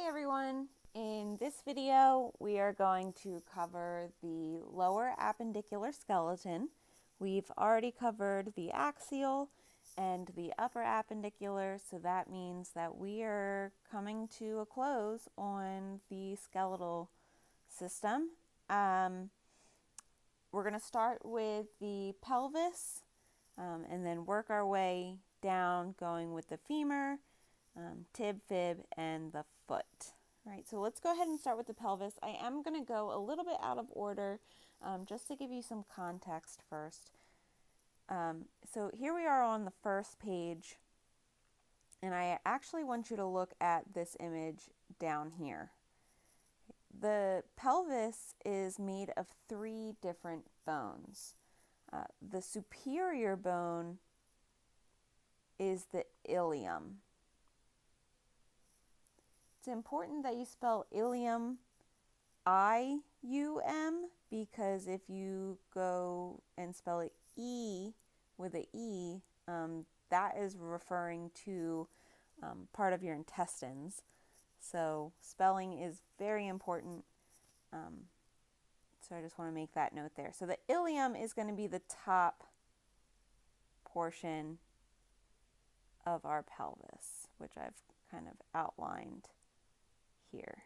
Hey everyone! In this video we are going to cover the lower appendicular skeleton. We've already covered the axial and the upper appendicular, so that means that we are coming to a close on the skeletal system. We're going to start with the pelvis and then work our way down, going with the femur, tib, fib, and the foot. All right, so let's go ahead and start with the pelvis. I am going to go a little bit out of order just to give you some context first. So here we are on the first page, and I actually want you to look at this image down here. The pelvis is made of 3 different bones. The superior bone is the ilium. It's important that you spell ilium I-U-M, because if you go and spell it E with an E, that is referring to part of your intestines. So spelling is very important. So I just want to make that note there. So the ilium is going to be the top portion of our pelvis, which I've kind of outlined here.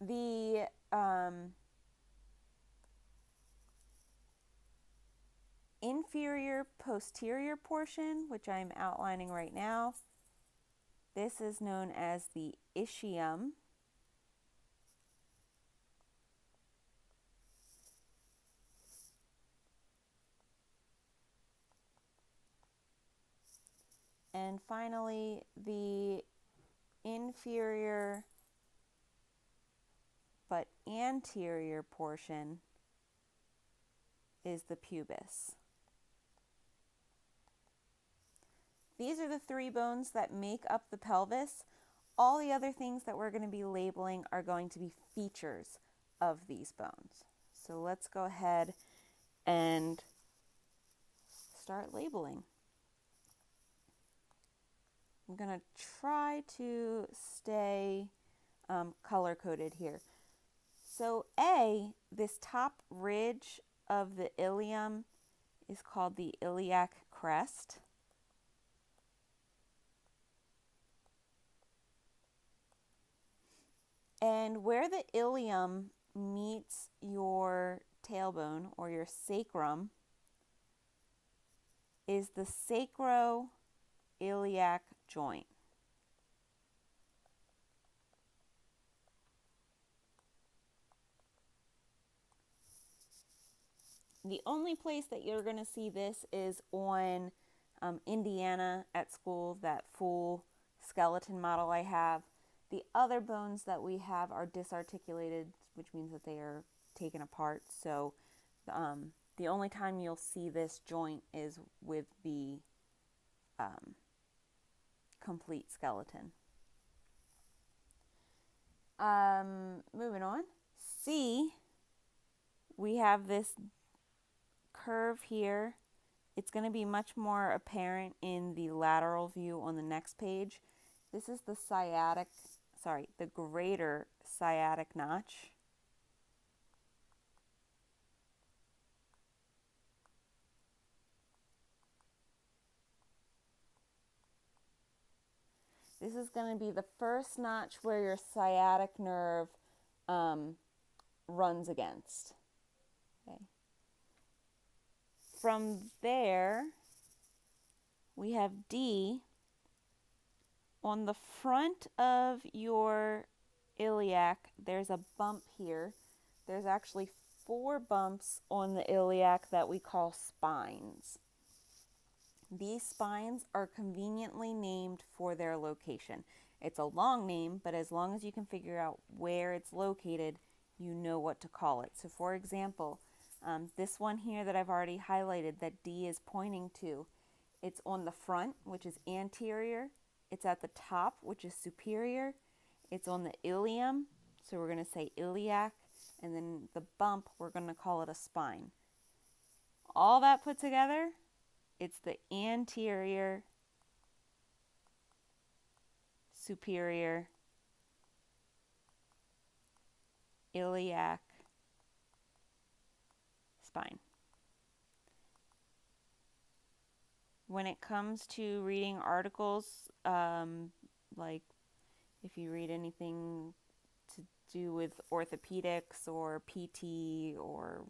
The inferior posterior portion, which I'm outlining right now, this is known as the ischium. And finally, the inferior but anterior portion is the pubis. These are the 3 bones that make up the pelvis. All the other things that we're going to be labeling are going to be features of these bones. So let's go ahead and start labeling. I'm going to try to stay color-coded here. So A, this top ridge of the ilium is called the iliac crest. And where the ilium meets your tailbone or your sacrum is the sacroiliac joint. The only place that you're going to see this is on Indiana at school, that full skeleton model I have. The other bones that we have are disarticulated, which means that they are taken apart. So the only time you'll see this joint is with the complete skeleton. Moving on. C, we have this curve here. It's going to be much more apparent in the lateral view on the next page. This is the the greater sciatic notch. This is going to be the first notch where your sciatic nerve runs against. Okay. From there, we have D. On the front of your iliac, there's a bump here. There's actually 4 bumps on the iliac that we call spines. These spines are conveniently named for their location. It's a long name, but as long as you can figure out where it's located, you know what to call it. So for example, this one here that I've already highlighted that D is pointing to, it's on the front, which is anterior. It's at the top, which is superior. It's on the ilium, so we're going to say iliac, and then the bump, we're going to call it a spine. All that put together, it's the anterior superior iliac spine. When it comes to reading articles, like if you read anything to do with orthopedics or PT or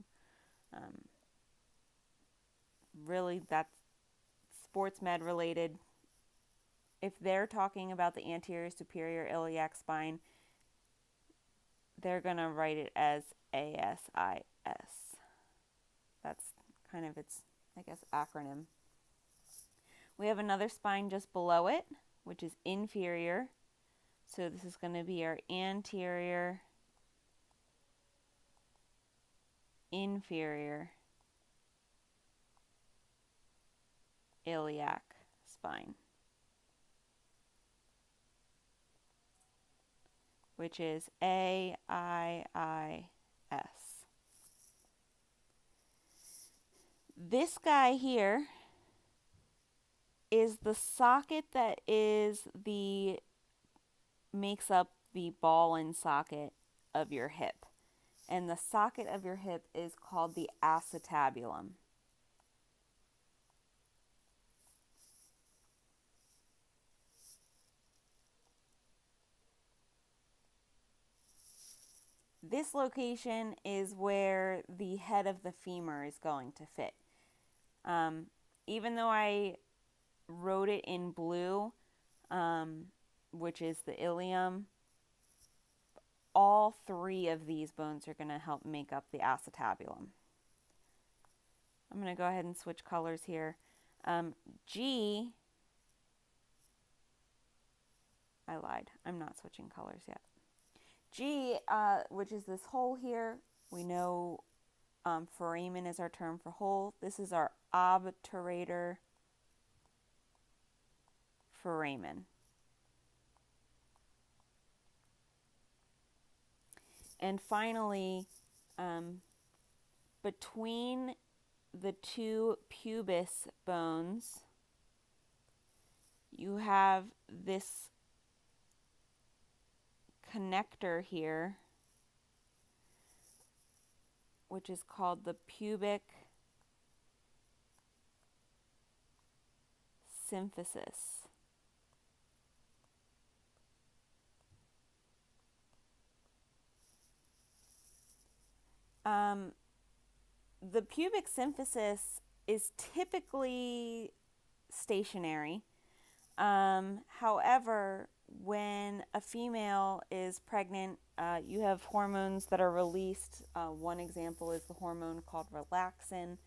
really that's sports med related, if they're talking about the anterior superior iliac spine, they're going to write it as ASIS. That's kind of its, I guess, acronym. We have another spine just below it, which is inferior. So this is going to be our anterior inferior iliac spine, which is AIIS. This guy here is the socket that makes up the ball and socket of your hip. And the socket of your hip is called the acetabulum. This location is where the head of the femur is going to fit. Even though I wrote it in blue, which is the ilium, all three of these bones are going to help make up the acetabulum. I'm going to go ahead and switch colors here. G, I lied. I'm not switching colors yet. G, which is this hole here, we know foramen is our term for hole. This is our obturator foramen. And finally, between the two pubis bones, you have this connector here, which is called the pubic symphysis. The pubic symphysis is typically stationary. However, when a female is pregnant, you have hormones that are released. One example is the hormone called relaxin.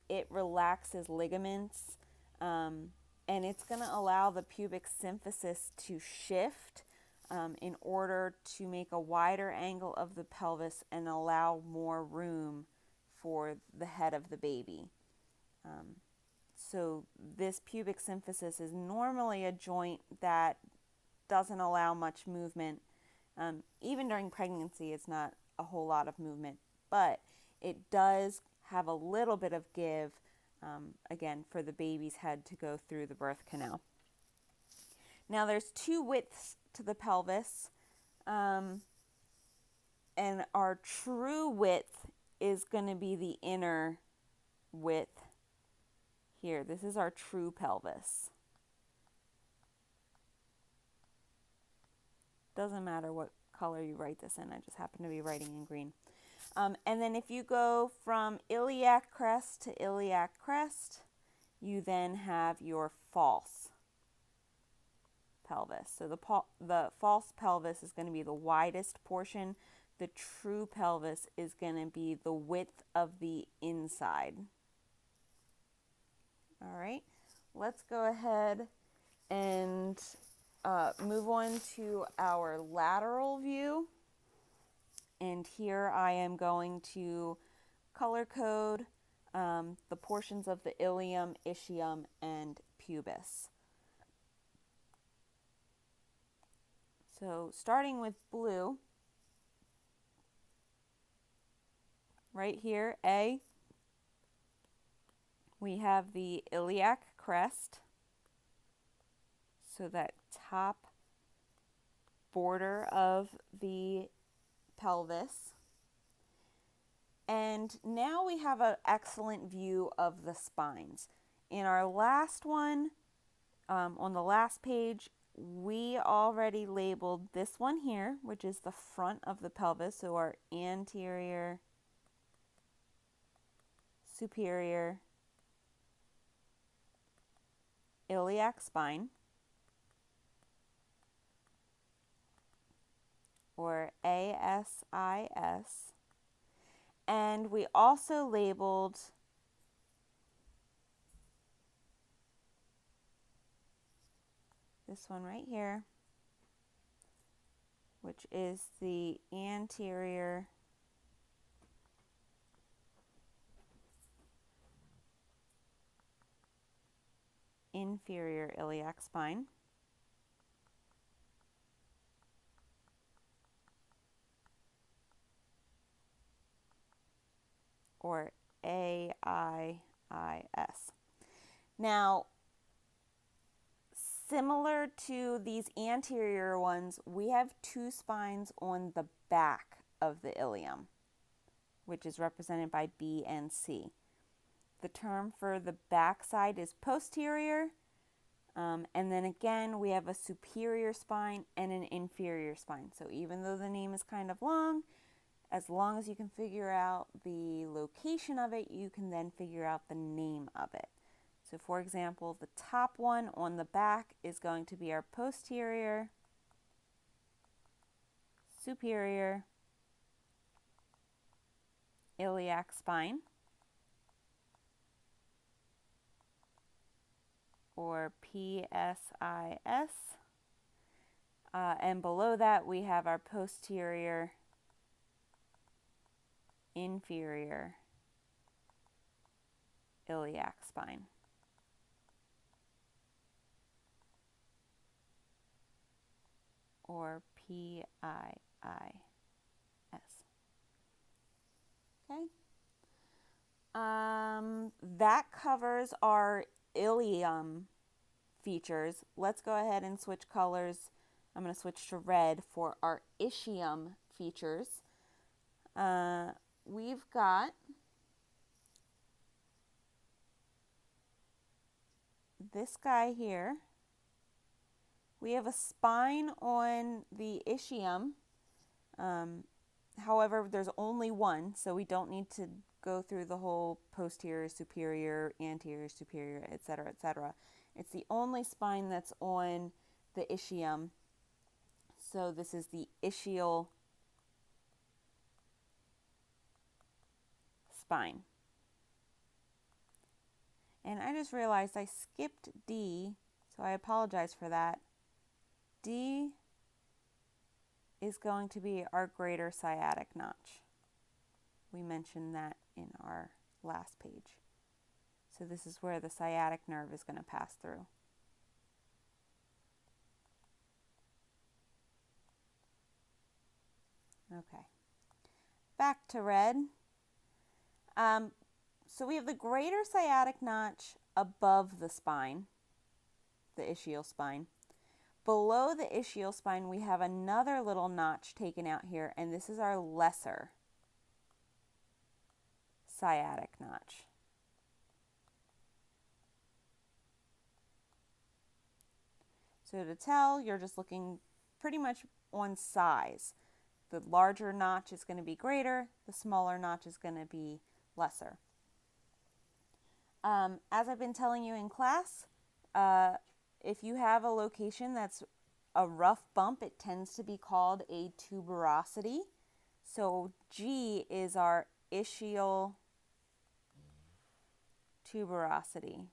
It relaxes ligaments, and it's going to allow the pubic symphysis to shift in order to make a wider angle of the pelvis and allow more room for the head of the baby. So this pubic symphysis is normally a joint that doesn't allow much movement. Even during pregnancy, it's not a whole lot of movement, but it does have a little bit of give, again, for the baby's head to go through the birth canal. Now there's two widths to the pelvis, and our true width is going to be the inner width here. This is our true pelvis. Doesn't matter what color you write this in, I just happen to be writing in green. And then if you go from iliac crest to iliac crest, you then have your false pelvis. So the false pelvis is going to be the widest portion. The true pelvis is going to be the width of the inside. All right, let's go ahead and move on to our lateral view. And here I am going to color code the portions of the ilium, ischium, and pubis. So starting with blue, right here, A, we have the iliac crest. So that top border of the pelvis. And now we have an excellent view of the spines. In our last one, on the last page, we already labeled this one here, which is the front of the pelvis, so our anterior, superior, iliac spine, or ASIS. And we also labeled this one right here, which is the anterior inferior iliac spine, or AIIS. Now, similar to these anterior ones, we have two spines on the back of the ilium, which is represented by B and C. The term for the back side is posterior, and then again we have a superior spine and an inferior spine. So even though the name is kind of long, as long as you can figure out the location of it, you can then figure out the name of it. So for example, the top one on the back is going to be our posterior, superior, iliac spine, or PSIS. And below that we have our posterior, inferior, iliac spine. Or PIIS. Okay. That covers our ilium features. Let's go ahead and switch colors. I'm going to switch to red for our ischium features. We've got this guy here. We have a spine on the ischium. However, there's only one, so we don't need to go through the whole posterior, superior, anterior, superior, etc., etc. It's the only spine that's on the ischium. So this is the ischial spine. And I just realized I skipped D, so I apologize for that. D is going to be our greater sciatic notch. We mentioned that in our last page. So this is where the sciatic nerve is going to pass through. Okay, back to red. So we have the greater sciatic notch above the spine, the ischial spine. Below the ischial spine, we have another little notch taken out here, and this is our lesser sciatic notch. So to tell, you're just looking pretty much on size. The larger notch is going to be greater, the smaller notch is going to be lesser. As I've been telling you in class, if you have a location that's a rough bump, it tends to be called a tuberosity. So G is our ischial tuberosity.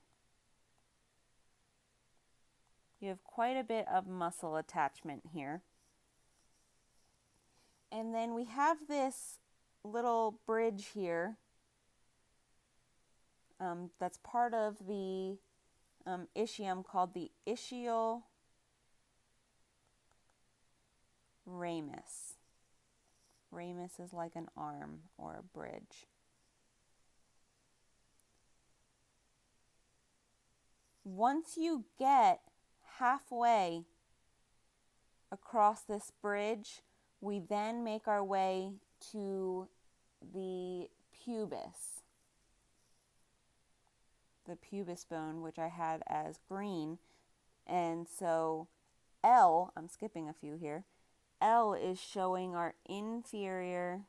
You have quite a bit of muscle attachment here. And then we have this little bridge here that's part of the ischium called the ischial ramus. Ramus is like an arm or a bridge. Once you get halfway across this bridge, we then make our way to the pubis bone, which I had as green. And so L, I'm skipping a few here, L is showing our inferior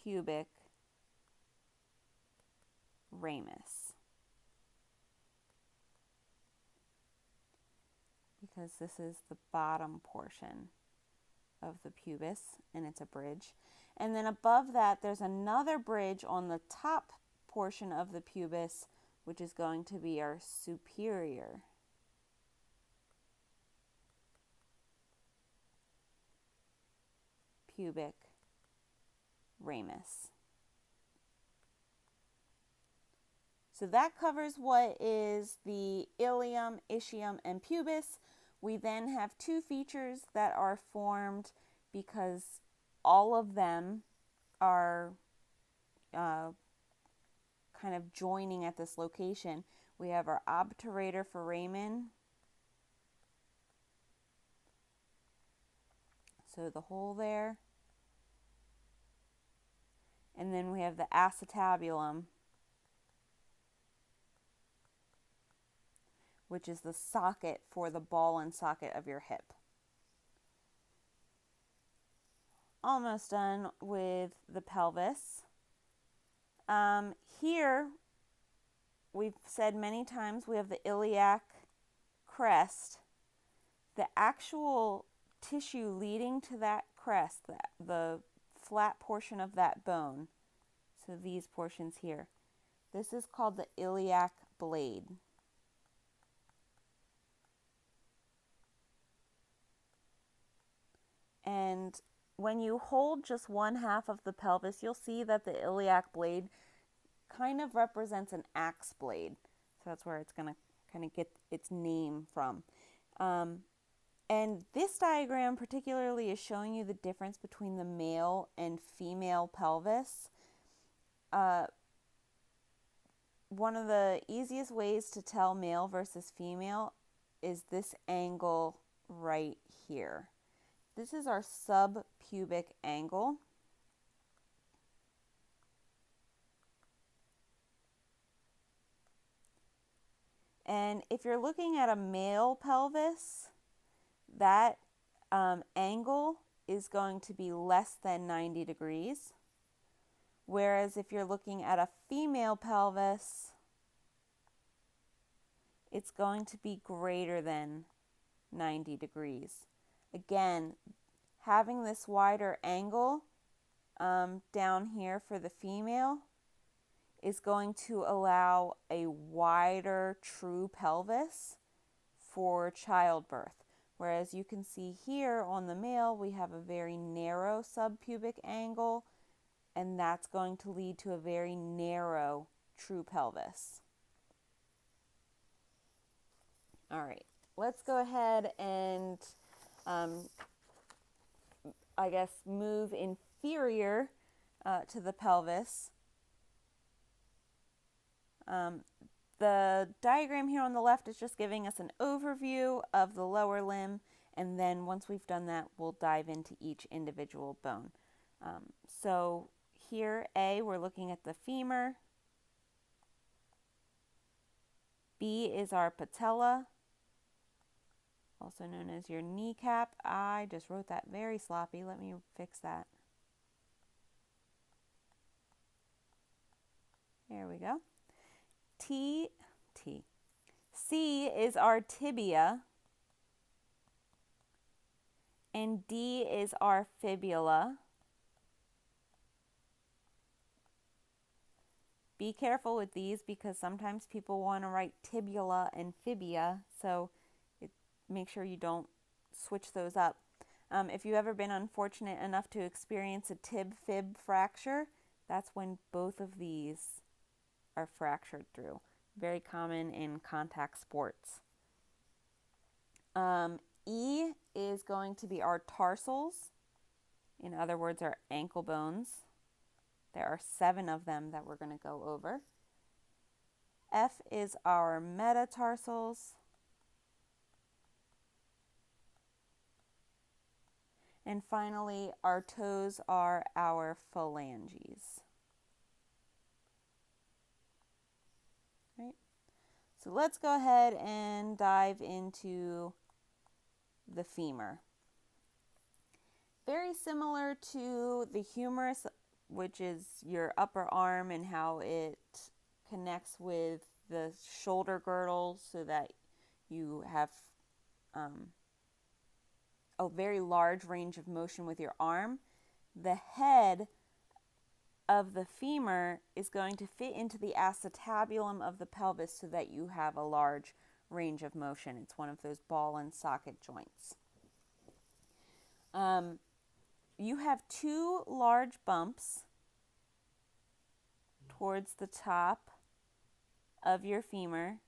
pubic ramus, because this is the bottom portion of the pubis and it's a bridge. And then above that there's another bridge on the top portion of the pubis, which is going to be our superior pubic ramus. So that covers what is the ilium, ischium, and pubis. We then have two features that are formed because all of them are kind of joining at this location. We have our obturator foramen, so the hole there. And then we have the acetabulum, which is the socket for the ball and socket of your hip. Almost done with the pelvis. Here, we've said many times, we have the iliac crest. The actual tissue leading to that crest, the flat portion of that bone, so these portions here, this is called the iliac blade. And when you hold just one half of the pelvis, you'll see that the iliac blade kind of represents an axe blade. So that's where it's going to kind of get its name from. And this diagram particularly is showing you the difference between the male and female pelvis. One of the easiest ways to tell male versus female is this angle right here. This is our subpubic angle. And if you're looking at a male pelvis, that angle is going to be less than 90 degrees. Whereas if you're looking at a female pelvis, it's going to be greater than 90 degrees. Again, having this wider angle down here for the female is going to allow a wider true pelvis for childbirth. Whereas you can see here on the male, we have a very narrow subpubic angle, and that's going to lead to a very narrow true pelvis. All right, let's go ahead and I guess move inferior to the pelvis. The diagram here on the left is just giving us an overview of the lower limb, and then once we've done that, we'll dive into each individual bone. So here, A, we're looking at the femur. B is our patella, also known as your kneecap. I just wrote that very sloppy. Let me fix that. There we go. C is our tibia, and D is our fibula. Be careful with these because sometimes people want to write tibula and fibia, so make sure you don't switch those up. If you've ever been unfortunate enough to experience a tib-fib fracture, that's when both of these are fractured through. Very common in contact sports. E is going to be our tarsals, in other words, our ankle bones. There are 7 of them that we're going to go over. F is our metatarsals. And finally, our toes are our phalanges. Right? So let's go ahead and dive into the femur. Very similar to the humerus, which is your upper arm and how it connects with the shoulder girdle so that you have a very large range of motion with your arm. The head of the femur is going to fit into the acetabulum of the pelvis so that you have a large range of motion. It's one of those ball and socket joints. You have two large bumps towards the top of your femur.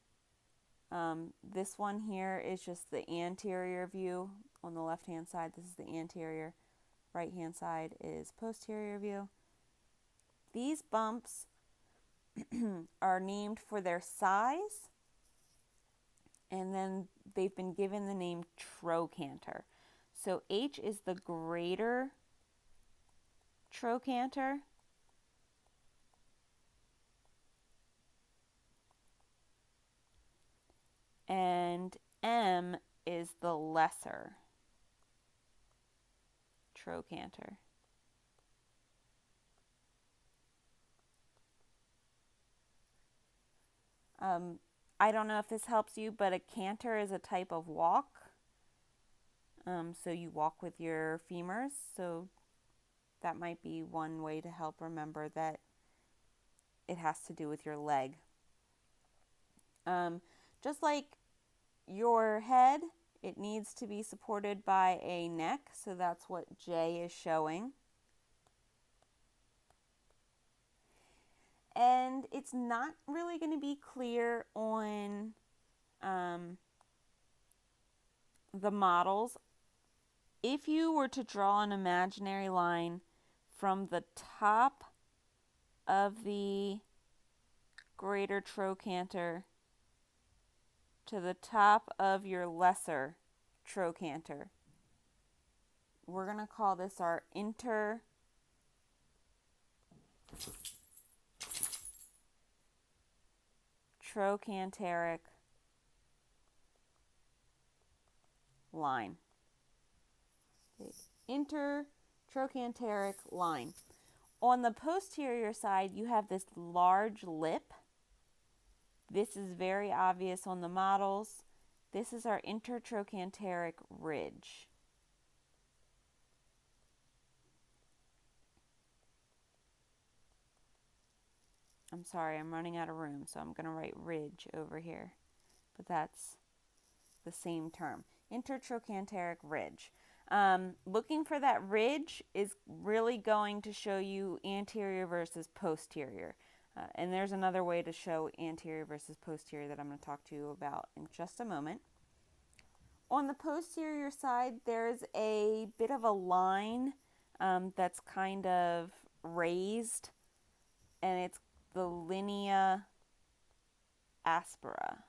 This one here is just the anterior view on the left-hand side. This is the anterior. Right-hand side is posterior view. These bumps are named for their size, and then they've been given the name trochanter. So H is the greater trochanter, and M is the lesser trochanter. I don't know if this helps you, but a canter is a type of walk. So you walk with your femurs, so that might be one way to help remember that it has to do with your leg. Just like your head, it needs to be supported by a neck, so that's what J is showing. And it's not really going to be clear on the models. If you were to draw an imaginary line from the top of the greater trochanter to the top of your lesser trochanter, we're going to call this our intertrochanteric line. Intertrochanteric line. On the posterior side, you have this large lip. This is very obvious on the models. This is our intertrochanteric ridge. I'm sorry, I'm running out of room, so I'm going to write ridge over here. But that's the same term. Intertrochanteric ridge. Looking for that ridge is really going to show you anterior versus posterior. And there's another way to show anterior versus posterior that I'm going to talk to you about in just a moment. On the posterior side, there's a bit of a line that's kind of raised, and it's the linea aspera.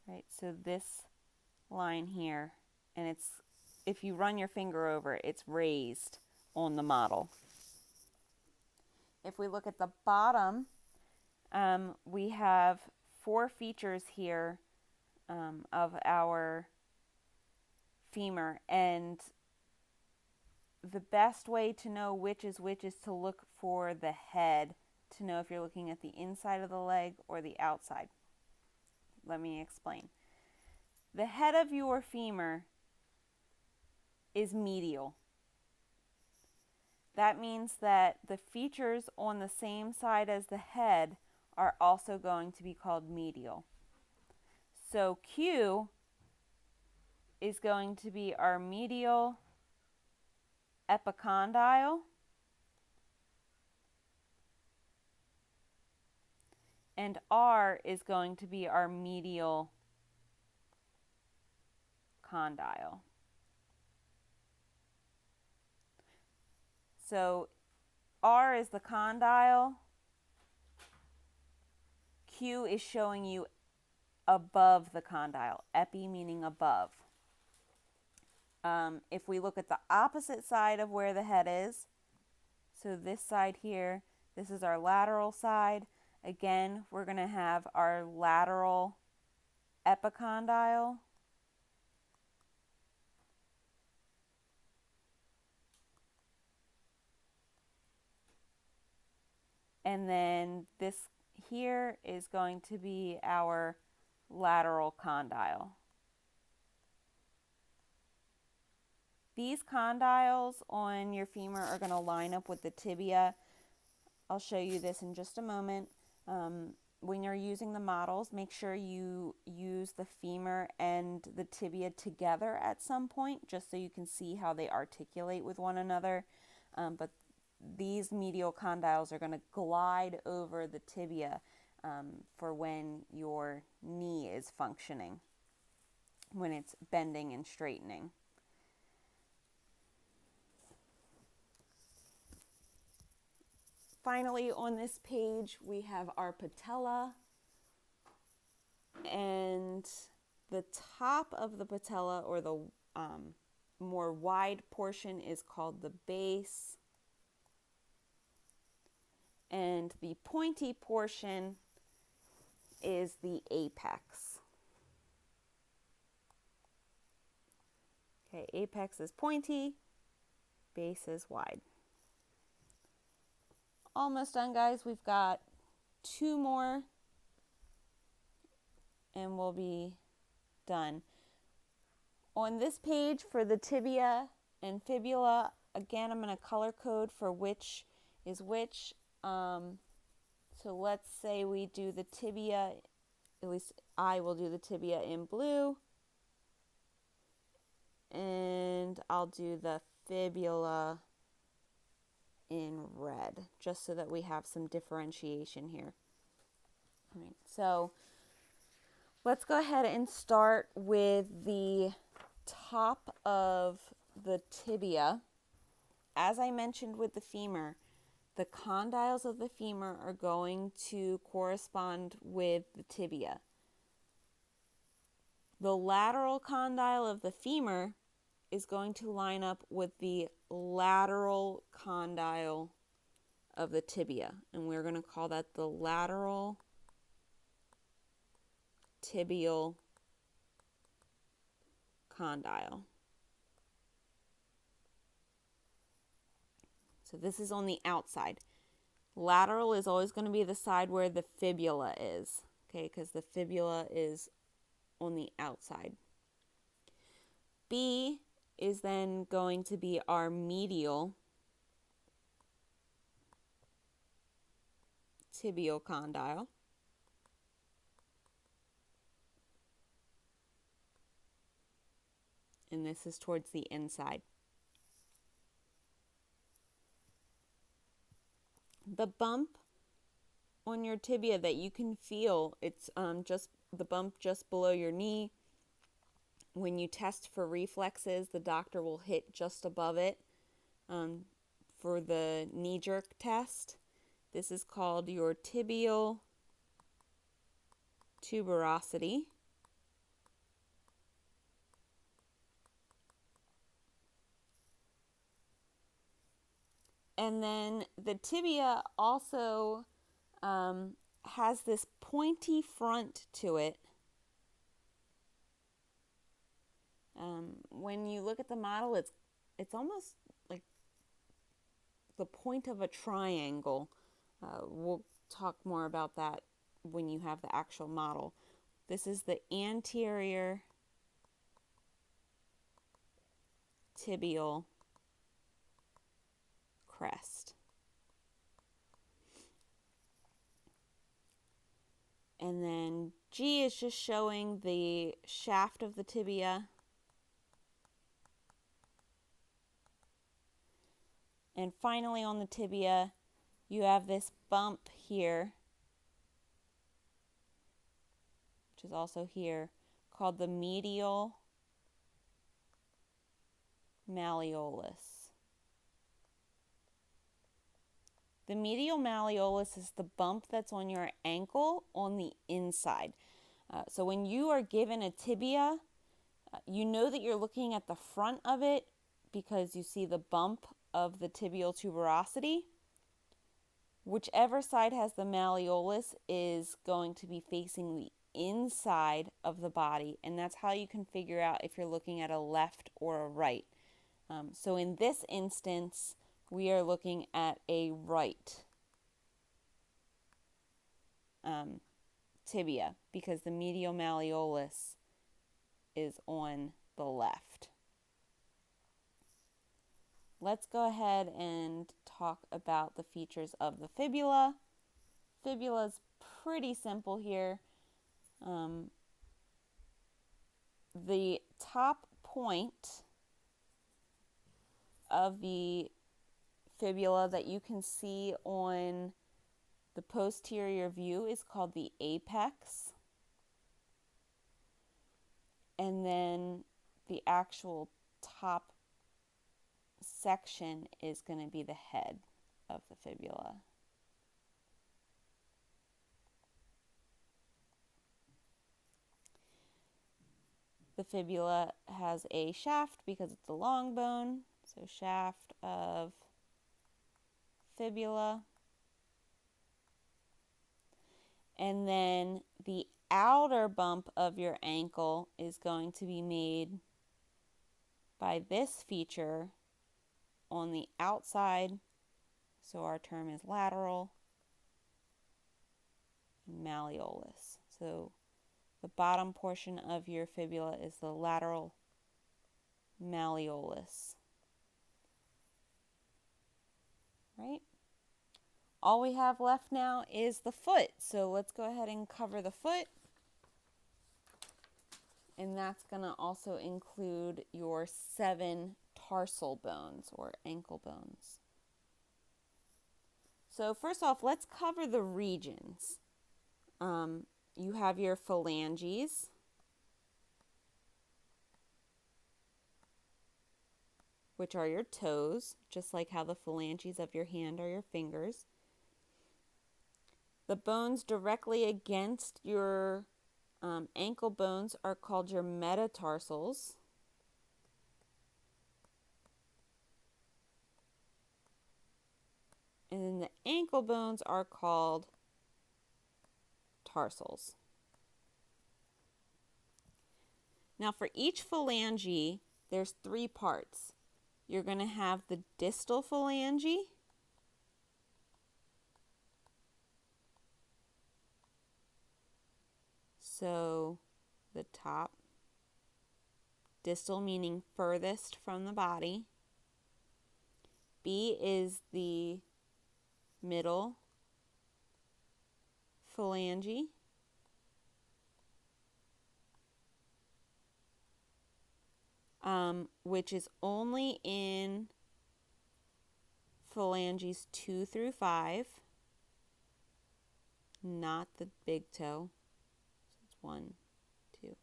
Right, so this line here, and it's, if you run your finger over it, it's raised on the model. If we look at the bottom, we have four features here of our femur, and the best way to know which is to look for the head to know if you're looking at the inside of the leg or the outside. Let me explain. The head of your femur is medial. That means that the features on the same side as the head are also going to be called medial. So Q is going to be our medial epicondyle, and R is going to be our medial condyle. So R is the condyle, Q is showing you above the condyle, epi meaning above. If we look at the opposite side of where the head is, so this side here, this is our lateral side. Again, we're going to have our lateral epicondyle. And then this here is going to be our lateral condyle. These condyles on your femur are going to line up with the tibia. I'll show you this in just a moment. When you're using the models, make sure you use the femur and the tibia together at some point, just so you can see how they articulate with one another. But these medial condyles are going to glide over the tibia for when your knee is functioning, when it's bending and straightening. Finally, on this page, we have our patella, and the top of the patella, or the more wide portion, is called the base, and the pointy portion is the apex. Okay, apex is pointy, base is wide. Almost done, guys. We've got 2 more and we'll be done. On this page for the tibia and fibula, again, I'm going to color code for which is which. So let's say we do the tibia, at least I will do the tibia in blue, and I'll do the fibula in red, just so that we have some differentiation here. All right, so let's go ahead and start with the top of the tibia. As I mentioned with the femur, the condyles of the femur are going to correspond with the tibia. The lateral condyle of the femur is going to line up with the lateral condyle of the tibia, and we're going to call that the lateral tibial condyle. So this is on the outside. Lateral is always going to be the side where the fibula is, okay, because the fibula is on the outside. B is then going to be our medial tibial condyle. And this is towards the inside. The bump on your tibia that you can feel, it's just the bump just below your knee. When you test for reflexes, the doctor will hit just above it for the knee jerk test. This is called your tibial tuberosity. And then the tibia also has this pointy front to it. When you look at the model, it's almost like the point of a triangle. We'll talk more about that when you have the actual model. This is the anterior tibial crest. And then G is just showing the shaft of the tibia. And finally on the tibia, you have this bump here, which is also here, called the medial malleolus. The medial malleolus is the bump that's on your ankle on the inside. So when you are given a tibia, you know that you're looking at the front of it because you see the bump of the tibial tuberosity. Whichever side has the malleolus is going to be facing the inside of the body, and that's how you can figure out if you're looking at a left or a right. So in this instance, we are looking at a right tibia because the medial malleolus is on the left. Let's go ahead and talk about the features of the fibula. Fibula is pretty simple here. The top point of the fibula that you can see on the posterior view is called the apex. And then the actual top section is going to be the head of the fibula. The fibula has a shaft because it's a long bone, so shaft of fibula. And then the outer bump of your ankle is going to be made by this feature on the outside, so our term is lateral malleolus. So the bottom portion of your fibula is the lateral malleolus. Right? All we have left now is the foot. So let's go ahead and cover the foot. And that's going to also include your 7 tarsal bones or ankle bones. So first off, let's cover the regions. You have your phalanges, which are your toes, just like how the phalanges of your hand are your fingers. The bones directly against your ankle bones are called your metatarsals. And then the ankle bones are called tarsals. Now for each phalange, there's 3 parts. You're going to have the distal phalange, so the top, distal meaning furthest from the body. B is the middle phalange. Which is only in phalanges 2 through 5, not the big toe. So it's 1, 2,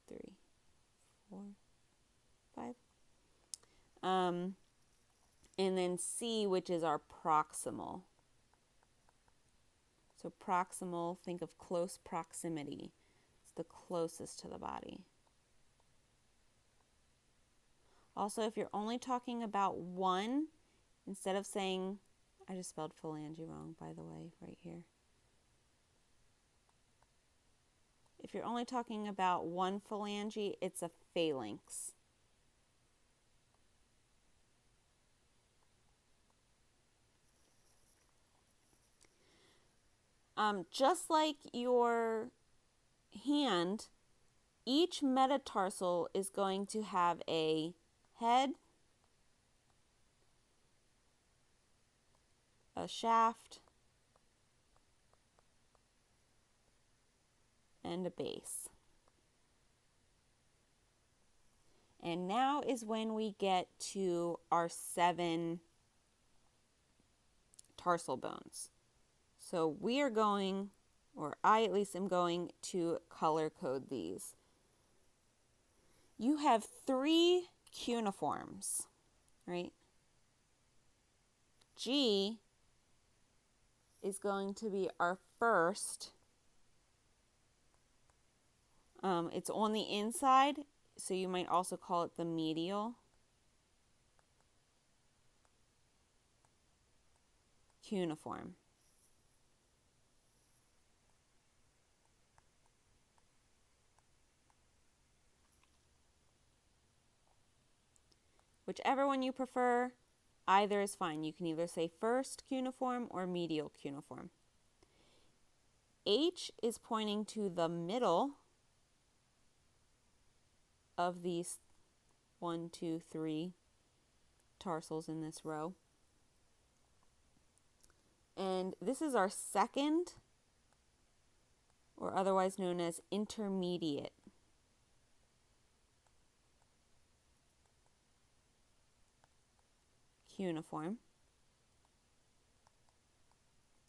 3, 4, 5. And then C, which is our proximal. So proximal, think of close proximity. It's the closest to the body. Also, if you're only talking about one, instead of saying, I just spelled phalange wrong, by the way, right here. If you're only talking about one phalange, it's a phalanx. Just like your hand, each metatarsal is going to have a head, a shaft, and a base. And now is when we get to our 7 tarsal bones. So we are going, or I at least am going to color code these. You have 3 cuneiforms, right? G is going to be our first. It's on the inside, so you might also call it the medial cuneiform. Whichever one you prefer, either is fine. You can either say first cuneiform or medial cuneiform. H is pointing to the middle of these 1, 2, 3 tarsals in this row. And this is our second, or otherwise known as intermediate cuneiform.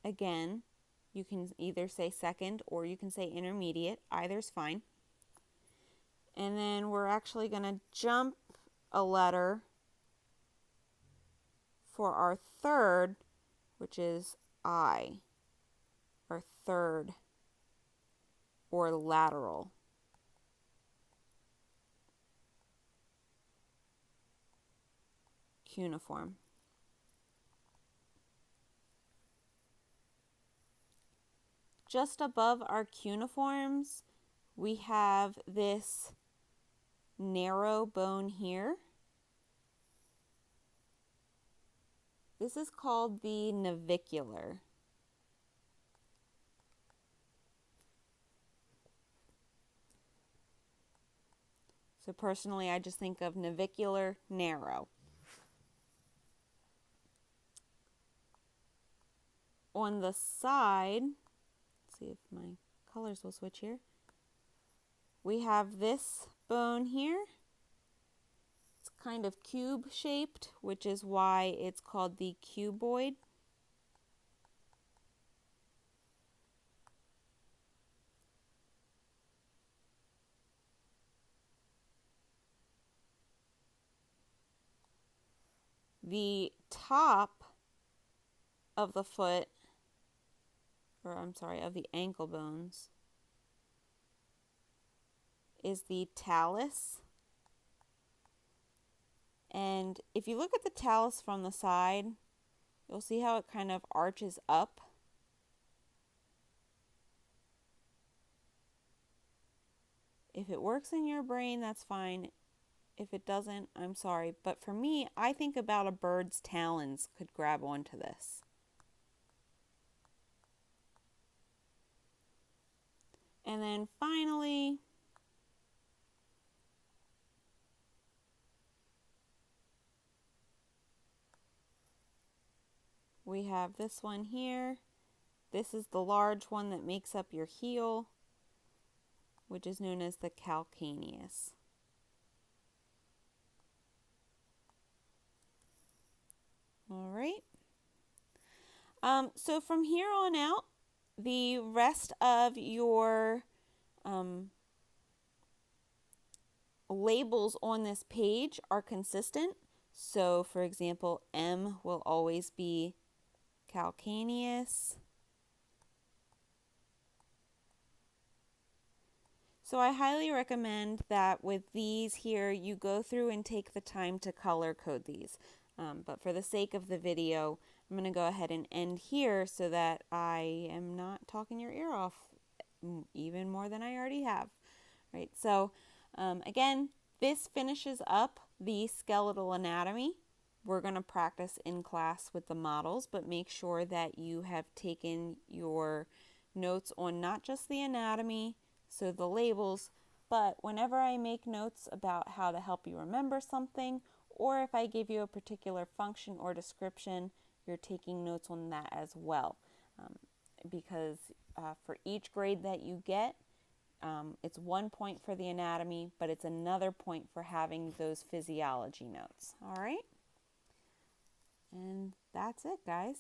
Again, you can either say second or you can say intermediate. Either's fine. And then we're actually going to jump a letter for our third, which is I, our third or lateral cuneiform. Just above our cuneiforms, we have this narrow bone here. This is called the navicular. So personally, I just think of navicular, narrow. On the side, let's see if my colors will switch here. We have this bone here. It's kind of cube shaped, which is why it's called the cuboid. The top of the foot, or I'm sorry, of the ankle bones, is the talus. And if you look at the talus from the side, you'll see how it kind of arches up. If it works in your brain, that's fine. If it doesn't, I'm sorry. But for me, I think about a bird's talons could grab onto this. And then finally, we have this one here. This is the large one that makes up your heel, which is known as the calcaneus. All right. So from here on out, the rest of your labels on this page are consistent. So, for example, M will always be calcaneus. So I highly recommend that with these here, you go through and take the time to color code these. But for the sake of the video, I'm going to go ahead and end here so that I am not talking your ear off even more than I already have. Right, so again, this finishes up the skeletal anatomy. We're going to practice in class with the models, but make sure that you have taken your notes on not just the anatomy, so the labels, but whenever I make notes about how to help you remember something, or if I give you a particular function or description, you're taking notes on that as well. Because for each grade that you get, it's 1 point for the anatomy, but it's another point for having those physiology notes. All right? And that's it, guys.